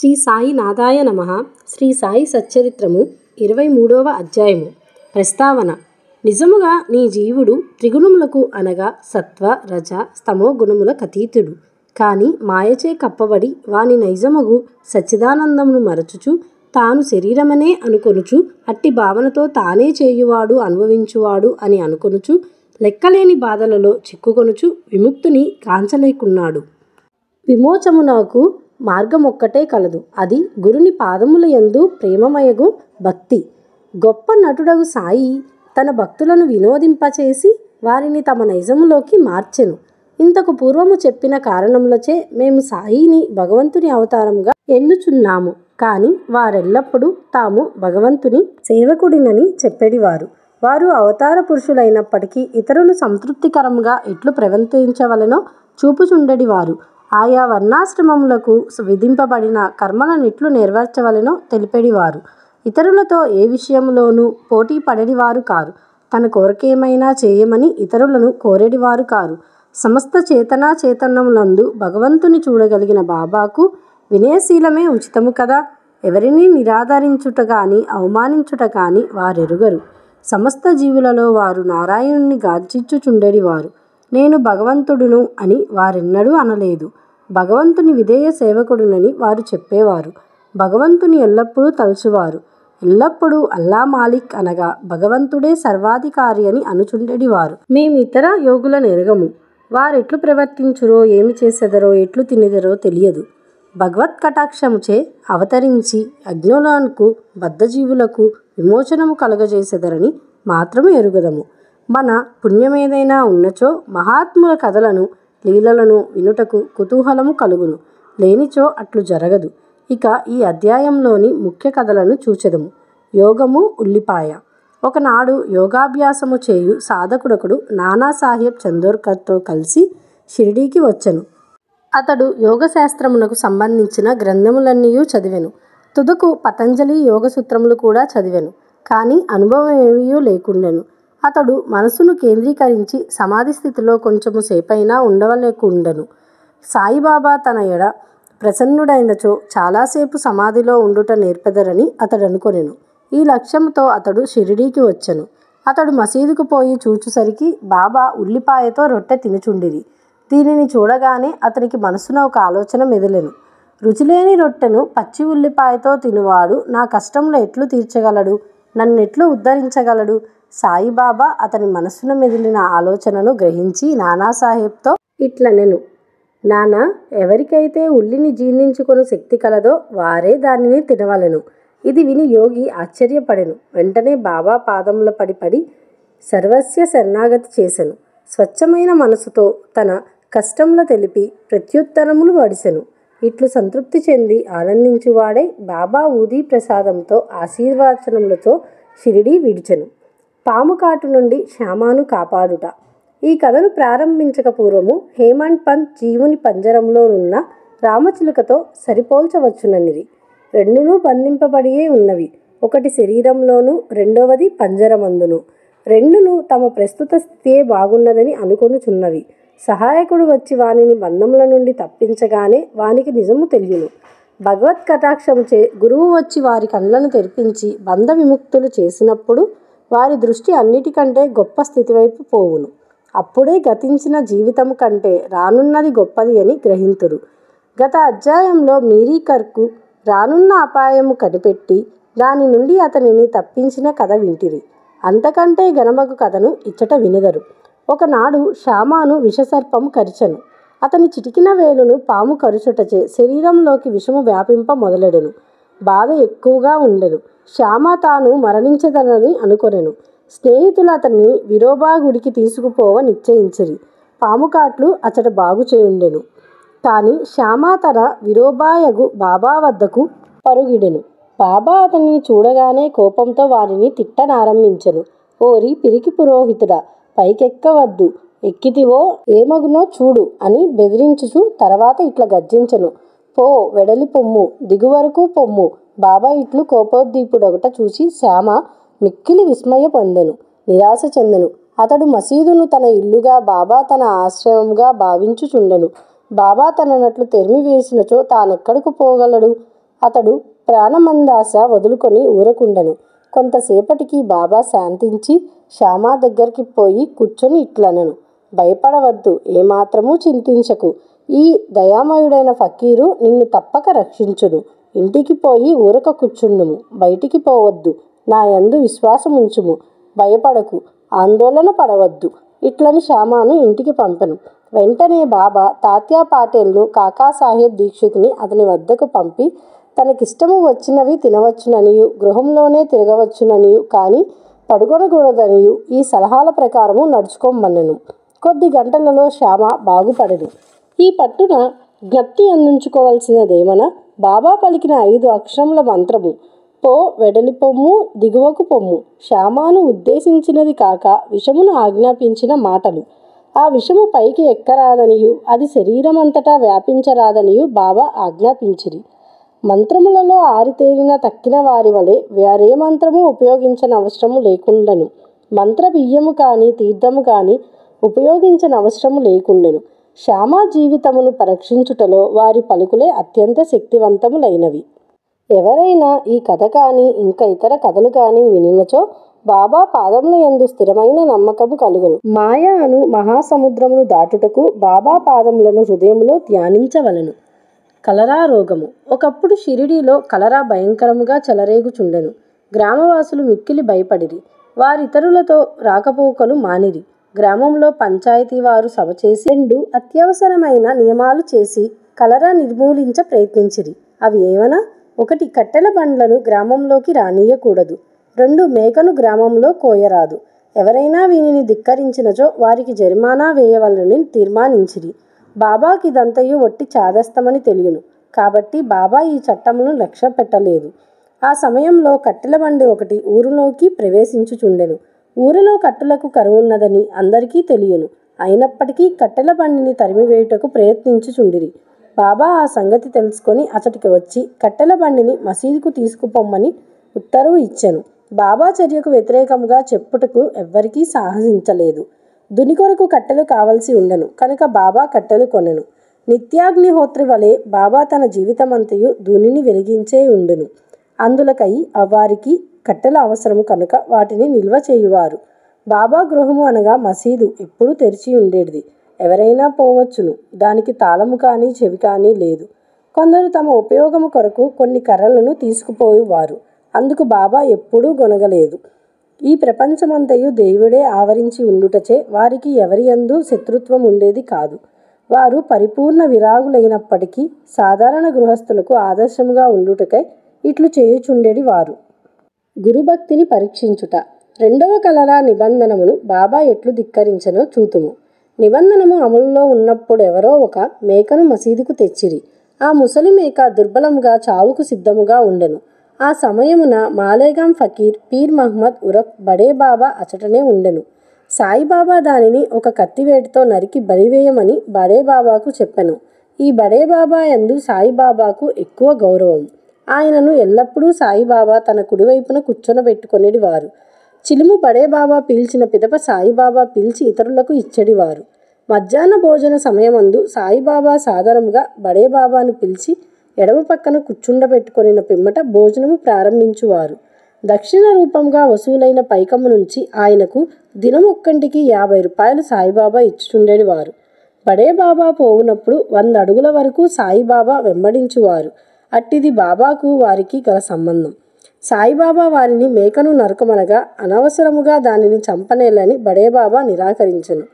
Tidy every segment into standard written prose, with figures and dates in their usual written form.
శ్రీ సాయినాథాయ నమః. శ్రీ సాయి సచ్చరిత్రము 23వ అధ్యాయము. ప్రస్తావన. నిజముగా నీ జీవుడు త్రిగుణములకు అనగా సత్వ రజ స్తమో గుణములకు అతీతుడు. కాని మాయచే కప్పబడి వాని నైజమగు సచ్చిదానందమును మరచుచు తాను శరీరమనే అనుకొనుచు అట్టి భావనతో తానే చేయువాడు అనుభవించువాడు అని అనుకొనుచు లెక్కలేని బాధలలో చిక్కుకొనుచు విముక్తిని కాంచలేకున్నాడు. విమోచమునకు మార్గమొక్కటే కలదు. అది గురుని పాదముల యందు ప్రేమమయగు భక్తి. గొప్ప నటుడగు సాయి తన భక్తులను వినోదింపచేసి వారిని తమ నైజములోకి మార్చెను. ఇంతకు పూర్వము చెప్పిన కారణములచే మేము సాయిని భగవంతుని అవతారంగా ఎన్నుచున్నాము. కాని వారెల్లప్పుడూ తాము భగవంతుని సేవకుడినని చెప్పేడివారు. వారు అవతార పురుషులైనప్పటికీ ఇతరులు సంతృప్తికరంగా ఎట్లు ప్రవర్తించవలెనో చూపుచుండెడివారు. ఆయా వర్ణాశ్రమములకు విధింపబడిన కర్మలనెట్లు నెరవేర్చవలెనో తెలిపెడివారు. ఇతరులతో ఏ విషయంలోనూ పోటీ పడేడివారు కారు. తన కోరికేమైనా చేయమని ఇతరులను కోరేడివారు కారు. సమస్త చేతనా చైతన్యములందు భగవంతుని చూడగలిగిన బాబాకు వినయశీలమే ఉచితము కదా. ఎవరినీ నిరాదరించుట గాని అవమానించుట గాని వారెరుగరు. సమస్త జీవులలో వారు నారాయణుని గాంచుచుండెడివారు. నేను భగవంతుడును అని వారెన్నడూ అనలేదు. భగవంతుని విధేయ సేవకుడునని వారు చెప్పేవారు. భగవంతుని ఎల్లప్పుడూ తలుచువారు. ఎల్లప్పుడూ అల్లా మాలిక్ అనగా భగవంతుడే సర్వాధికారి అని అనుచుండెడివారు. మేమితర యోగులను ఎరగము. వారెట్లు ప్రవర్తించురో ఏమి చేసెదరో ఎట్లు తినెదరో తెలియదు. భగవత్ కటాక్షముచే అవతరించి అజ్ఞులకు బద్ధజీవులకు విమోచనము కలుగజేసెదరని మాత్రము ఎరుగదము. మన పుణ్యమేదైనా ఉన్నచో మహాత్ముల కథలను లీలలను వినుటకు కుతూహలము కలుగును. లేనిచో అట్లు జరగదు. ఇక ఈ అధ్యాయంలోని ముఖ్య కథలను చూచెదము. యోగము ఉల్లిపాయ. ఒకనాడు యోగాభ్యాసము చేయు సాధకుడొకడు నానాసాహెబ్ చందోర్కర్తో కలిసి షిరిడీకి వచ్చెను. అతడు యోగశాస్త్రమునకు సంబంధించిన గ్రంథములన్నీయూ చదివెను. తుదకు పతంజలి యోగసూత్రములు కూడా చదివెను. కాని అనుభవమేమీ లేకుండెను. అతడు మనసును కేంద్రీకరించి సమాధి స్థితిలో కొంచెము సేపైనా ఉండవలేకుండెను. సాయిబాబా తన ఎడ ప్రసన్నుడైనచో చాలాసేపు సమాధిలో ఉండుట నేర్పెదరని అతడు అనుకొనెను. ఈ లక్ష్యముతో అతడు షిరిడీకి వచ్చెను. అతడు మసీదుకు పోయి చూచుసరికి బాబా ఉల్లిపాయతో రొట్టె తినుచుండిరి. దీనిని చూడగానే అతనికి మనసున ఒక ఆలోచన మెదిలెను. రుచిలేని రొట్టెను పచ్చి ఉల్లిపాయతో తినువాడు నా కష్టములు ఎట్లు తీర్చగలడు? నన్నెట్లు ఉద్ధరించగలడు? సాయిబాబా అతని మనస్సున మెదిలిన ఆలోచనను గ్రహించి నానాసాహెబ్తో ఇట్లనెను. నానా, ఎవరికైతే ఉల్లిని జీర్ణించుకొను శక్తి కలదో వారే దానిని తినవలెను. ఇది విని యోగి ఆశ్చర్యపడెను. వెంటనే బాబా పాదముల పడి సర్వస్య శరణాగతి చేసెను. స్వచ్ఛమైన మనసుతో తన కష్టముల తెలిపి ప్రత్యుత్తరములు వడిసెను. ఇట్లు సంతృప్తి చెంది ఆనందించువాడై బాబా ఊదీ ప్రసాదంతో ఆశీర్వచనములతో షిరిడీ విడిచెను. పాము కాటు నుండి శ్యామాను కాపాడుట. ఈ కథను ప్రారంభించక పూర్వము హేమండ్ పంత్ జీవుని పంజరంలో ఉన్న రామచిలుకతో సరిపోల్చవచ్చుననిది. రెండునూ బంధింపబడియే ఉన్నవి. ఒకటి శరీరంలోనూ రెండవది పంజరమందును. రెండును తమ ప్రస్తుత స్థితియే బాగున్నదని అనుకొనుచున్నవి. సహాయకుడు వచ్చి వానిని బంధముల నుండి తప్పించగానే వానికి నిజము తెలియను. భగవత్ కటాక్షముచే గురువు వచ్చి వారి కండ్లను తెరిపించి బంధ విముక్తులు చేసినప్పుడు వారి దృష్టి అన్నిటికంటే గొప్ప స్థితివైపు పోవును. అప్పుడే గతించిన జీవితము కంటే రానున్నది గొప్పది అని గ్రహింతురు. గత అధ్యాయంలో మీరీకర్కు రానున్న అపాయము కనిపెట్టి దాని నుండి అతనిని తప్పించిన కథ వింటిరి. అంతకంటే గనమగు కథను ఇచ్చట వినెదరు. ఒకనాడు శ్యామాను విషసర్పము కరిచెను. అతని చిటికిన వేలును పాము కరుచుటచే శరీరంలోకి విషము వ్యాపింప మొదలెడెను. బాధ ఎక్కువగా ఉండెను. శ్యామ తాను మరణించదనని అనుకొనెను. స్నేహితులు అతన్ని విరోబా గుడికి తీసుకుపోవ నిశ్చయించిరి. పాము కాట్లు అతడు బాగు చేయుండెను. కాని శ్యామ తన విరోబాయగు బాబా వద్దకు పరుగిడెను. బాబా అతనిని చూడగానే కోపంతో వారిని తిట్టనారంభించెను. ఓరి పిరికి పురోహితుడా, పైకెక్కవద్దు, ఎక్కితివో ఏమగునో చూడు అని బెదిరించుచు తర్వాత ఇట్లా గర్జించెను. పో, వెడలి పొమ్ము, దిగువరకు పొమ్ము. బాబా ఇట్లు కోపోద్దీపుడొకట చూసి శ్యామ మిక్కిలి విస్మయ పొందెను, నిరాశ చెందెను. అతడు మసీదును తన ఇల్లుగా బాబా తన ఆశ్రమంగా భావించుచుండెను. బాబా తననట్లు తెరిమి వేసినచో తానెక్కడకు పోగలడు? అతడు ప్రాణమందాస వదులుకొని ఊరకుండెను. కొంతసేపటికి బాబా శాంతించి శ్యామ దగ్గరికి పోయి కూర్చొని ఇట్లనెను, భయపడవద్దు, ఏమాత్రమూ చింతించకు. ఈ దయామయుడైన ఫకీరు నిన్ను తప్పక రక్షించును. ఇంటికి పోయి ఊరక కూర్చుండుము, బయటికి పోవద్దు. నా యందు విశ్వాసముంచుము, భయపడకు, ఆందోళన పడవద్దు. ఇట్లని శ్యామను ఇంటికి పంపెను. వెంటనే బాబా తాత్యా పాటేల్ను, కాకాసాహెబ్ దీక్షితుని అతని వద్దకు పంపి తనకిష్టము వచ్చినవి తినవచ్చుననియు, గృహంలోనే తిరగవచ్చుననియు, కానీ పడుకొనకూడదనియు ఈ సలహాల ప్రకారము నడుచుకోమన్నెను. కొద్ది గంటలలో శ్యామ బాగుపడెను. ఈ పట్టున జ్ఞప్తి అందించుకోవలసినదేమన, బాబా పలికిన 5 అక్షరముల మంత్రము పో వెడలిపొమ్ము దిగువకు పొమ్ము శ్యామను ఉద్దేశించినది కాక విషమును ఆజ్ఞాపించిన మాటలు. ఆ విషము పైకి ఎక్కరాదనియు అది శరీరమంతటా వ్యాపించరాదనియు బాబా ఆజ్ఞాపించిరి. మంత్రములలో ఆరితేరిన తక్కిన వారి వలె వేరే మంత్రము ఉపయోగించనవసరము లేకుండెను. మంత్ర బియ్యము కాని తీర్థము కాని ఉపయోగించనవసరము లేకుండెను. శ్యామ జీవితమును పరీక్షించుటలో వారి పలుకులే అత్యంత శక్తివంతములైనవి. ఎవరైనా ఈ కథ కానీ ఇంకా ఇతర కథలు కానీ వినినచో బాబా పాదముల యందు స్థిరమైన నమ్మకము కలుగును. మాయ అను మహాసముద్రమును దాటుటకు బాబా పాదములను హృదయములో ధ్యానించవలెను. కలరా రోగము. ఒకప్పుడు షిరిడీలో కలరా భయంకరముగా చెలరేగుచుండెను. గ్రామవాసులు మిక్కిలి భయపడిరి. వారితరులతో రాకపోకలు మానిరి. గ్రామంలో పంచాయతీ వారు సభ చేసి 2 అత్యవసరమైన నియమాలు చేసి కలరా నిర్మూలించ ప్రయత్నించిరి. అవి ఏమనా? 1 కట్టెల బండ్లను గ్రామంలోకి రానియకూడదు. 2 మేకను గ్రామంలో కోయరాదు. ఎవరైనా వీనిని ధిక్కరించినచో వారికి జరిమానా వేయవలనని తీర్మానించిరి. బాబాకి ఇదంతయు ఒట్టి చాదస్తమని తెలియను. కాబట్టి బాబా ఈ చట్టమును లక్ష్య పెట్టలేదు. ఆ సమయంలో కట్టెల బండి ఒకటి ఊరిలోకి ప్రవేశించుచుండెను. ఊరిలో కట్టెలకు కరువున్నదని అందరికీ తెలియను. అయినప్పటికీ కట్టెల బండిని తరిమివేయుటకు ప్రయత్నించుచుండిరి. బాబా ఆ సంగతి తెలుసుకొని అచటికి వచ్చి కట్టెల బండిని మసీదుకు తీసుకుపోమ్మని ఉత్తర్వు ఇచ్చెను. బాబా చర్యకు వ్యతిరేకంగా చెప్పుటకు ఎవ్వరికీ సాహసించలేదు. దుని కొరకు కట్టెలు కావలసి ఉండెను కనుక బాబా కట్టెలు కొనెను. నిత్యాగ్నిహోత్రి వలె బాబా తన జీవితమంతయు దునిని వెలిగించే ఉండును. అందులకై వారికి కట్టెల అవసరము కనుక వాటిని నిల్వ చేయువారు. బాబా గృహము అనగా మసీదు ఎప్పుడూ తెరిచి ఉండేది. ఎవరైనా పోవచ్చును. దానికి తాళము కానీ చెవి కానీ లేదు. కొందరు తమ ఉపయోగము కొరకు కొన్ని కర్రలను తీసుకుపోయేవారు. అందుకు బాబా ఎప్పుడూ గొనగలేదు. ఈ ప్రపంచమంతయు దేవుడే ఆవరించి ఉండుటచే వారికి ఎవరి యందు శత్రుత్వం ఉండేది కాదు. వారు పరిపూర్ణ విరాగులైనప్పటికీ సాధారణ గృహస్థులకు ఆదర్శముగా ఉండుటకై ఇట్లు చేయుచుండేది వారు. గురుభక్తిని పరీక్షించుట. 2వ కలరా నిబంధనమును బాబా ఎట్లు ధిక్కరించెనో చూతుము. నిబంధనము అమలులో ఉన్నప్పుడెవరో ఒక మేకను మసీదుకు తెచ్చిరి. ఆ ముసలి మేక దుర్బలముగా చావుకు సిద్ధముగా ఉండెను. ఆ సమయమున మాలేగాం ఫకీర్ పీర్ మహ్మద్ ఉరఫ్ బడే బాబా అచటనే ఉండెను. సాయిబాబా దానిని ఒక కత్తివేటుతో నరికి బలివేయమని బడే బాబాకు చెప్పెను. ఈ బడే బాబా యందు సాయిబాబాకు ఎక్కువ గౌరవం. ఆయనను ఎల్లప్పుడూ సాయిబాబా తన కుడివైపున కూర్చొనబెట్టుకొనేడివారు. చిలుము బడే బాబా పీల్చిన పిదప సాయిబాబా పీల్చి ఇతరులకు ఇచ్చెడివారు. మధ్యాహ్న భోజన సమయమందు సాయిబాబా సాదరముగా బడే బాబాను పిలిచి ఎడమ పక్కన కూర్చుండబెట్టుకొనిన పిమ్మట భోజనము ప్రారంభించువారు. దక్షిణ రూపంగా వసూలైన పైకము నుంచి ఆయనకు దినమొక్కంటికి 50 రూపాయలు సాయిబాబా ఇచ్చుచుండేవారు. బడే బాబా పోవునప్పుడు 100 అడుగుల వరకు సాయిబాబా వెంబడించువారు. అట్టిది బాబాకు వారికి గల సంబంధం. సాయిబాబా వారిని మేకను నరకమనగా అనవసరముగా దానిని చంపనేలని బడేబాబా నిరాకరించెను.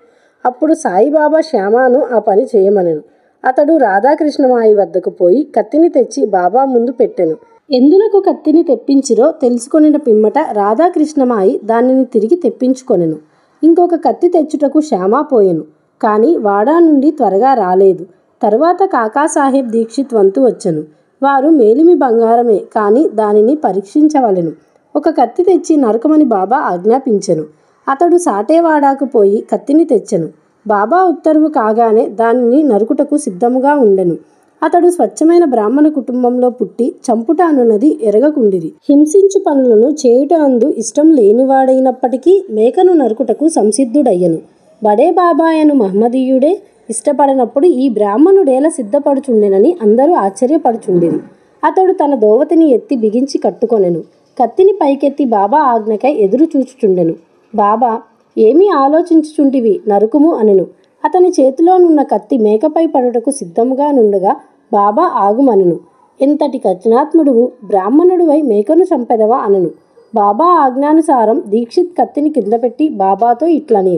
అప్పుడు సాయిబాబా శ్యామను ఆ పని చేయమనెను. అతడు రాధాకృష్ణమాయి వద్దకు పోయి కత్తిని తెచ్చి బాబా ముందు పెట్టెను. ఎందులకు కత్తిని తెప్పించిరో తెలుసుకొనిన పిమ్మట రాధాకృష్ణమాయి దానిని తిరిగి తెప్పించుకొనెను. ఇంకొక కత్తి తెచ్చుటకు శ్యామ పోయెను. కానీ వాడా నుండి త్వరగా రాలేదు. తరువాత కాకాసాహెబ్ దీక్షిత్ వంతు వచ్చెను. వారు మేలిమి బంగారమే కానీ దానిని పరీక్షించవలెను. ఒక కత్తి తెచ్చి నరకమని బాబా ఆజ్ఞాపించెను. అతడు సాటేవాడాకు పోయి కత్తిని తెచ్చెను. బాబా ఉత్తర్వు కాగానే దానిని నరుకుటకు సిద్ధముగా ఉండెను. అతడు స్వచ్ఛమైన బ్రాహ్మణ కుటుంబంలో పుట్టి చంపుట అనున్నది ఎరగకుండిరి. హింసించు పనులను చేయుట అందు ఇష్టం లేనివాడైనప్పటికీ మేకను నరుకుటకు సంసిద్ధుడయ్యను. బడే బాబాయను మహమ్మదీయుడే ఇష్టపడనప్పుడు ఈ బ్రాహ్మణుడేలా సిద్ధపడుచుండెనని అందరూ ఆశ్చర్యపడుచుండిరి. అతడు తన దోవతిని ఎత్తి బిగించి కట్టుకొనెను. కత్తిని పైకెత్తి బాబా ఆజ్ఞకై ఎదురు చూచుచుండెను. బాబా, ఏమీ ఆలోచించుచుంటివి, నరుకుము అనెను. అతని చేతిలోనున్న కత్తి మేకపై పడుటకు సిద్ధముగా నుండగా బాబా ఆగుమనెను. ఎంతటి కఠినాత్ముడువు, బ్రాహ్మణుడివై మేకను చంపెదవా అనెను. బాబా ఆజ్ఞానుసారం దీక్షిత్ కత్తిని కింద పెట్టి బాబాతో ఇట్లనే,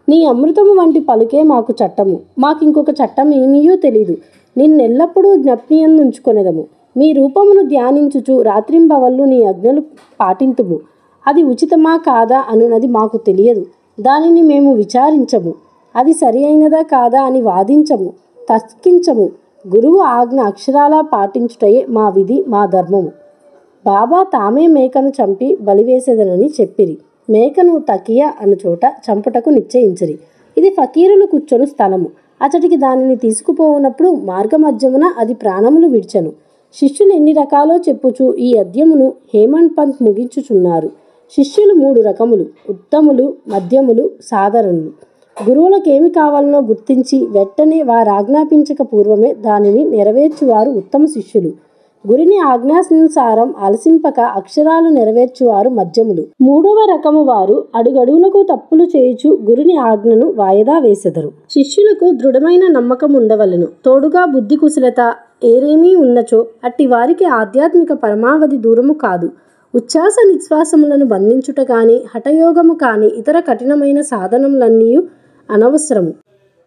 నీ అమృతము వంటి పలుకే మాకు చట్టము, మాకింకొక చట్టం ఏమీయూ తెలీదు. నిన్నెల్లప్పుడూ జ్ఞప్తియందుంచుకొనెదము. మీ రూపమును ధ్యానించుచు రాత్రింబవళ్ళు నీ ఆజ్ఞలు పాటింతుము. అది ఉచితమా కాదా అనునది మాకు తెలియదు. దానిని మేము విచారించము. అది సరి అయినదా కాదా అని వాదించము, తర్కించము. గురువు ఆజ్ఞ అక్షరాలా పాటించుటయే మా విధి, మా ధర్మము. బాబా తామే మేకను చంపి బలివేసేదనని చెప్పిరి. మేకను తకియా అను చోట చంపుటకు నిశ్చయించిరి. ఇది ఫకీరులు కూర్చొని స్థలము. అచటికి దానిని తీసుకుపోవునప్పుడు మార్గమధ్యమున అది ప్రాణములు విడిచెను. శిష్యులు ఎన్ని రకాలో చెప్పుచు ఈ అధ్యమును హేమంత్ పంత్ ముగించుచున్నారు. శిష్యులు 3 రకములు: ఉత్తములు, మధ్యములు, సాధారణులు. గురువులకేమి కావాలనో గుర్తించి వెంటనే వారాజ్ఞాపించక పూర్వమే దానిని నెరవేర్చువారు ఉత్తమ శిష్యులు. గురిని ఆజ్ఞానుసారం ఆలసింపక అక్షరాలు నెరవేర్చువారు మధ్యములు. 3వ రకము వారు అడుగడుగులకు తప్పులు చేయుచు గురుని ఆజ్ఞను వాయిదా వేసెదరు. శిష్యులకు దృఢమైన నమ్మకం ఉండవలెను. తోడుగా బుద్ధి కుశలత ఏరేమీ ఉన్నచో అట్టి వారికి ఆధ్యాత్మిక పరమావధి దూరము కాదు. ఉచ్ఛ్వాస నిశ్వాసములను బంధించుట కానీ, హఠయోగము కానీ, ఇతర కఠినమైన సాధనములన్నీ అనవసరము.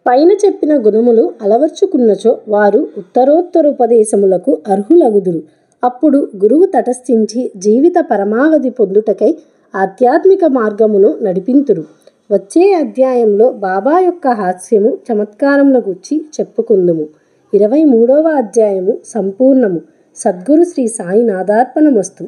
పైన చెప్పిన గుణములు అలవర్చుకున్నచో వారు ఉత్తరోత్తరోపదేశములకు అర్హులగుదురు. అప్పుడు గురువు తటస్థించి జీవిత పరమావధి పొందుటకై ఆధ్యాత్మిక మార్గమును నడిపింతురు. వచ్చే అధ్యాయంలో బాబా యొక్క హాస్యము, చమత్కారముల గురించి చెప్పుకుందుము. 23వ అధ్యాయము సంపూర్ణము. సద్గురు శ్రీ సాయినాథార్పణమస్తు.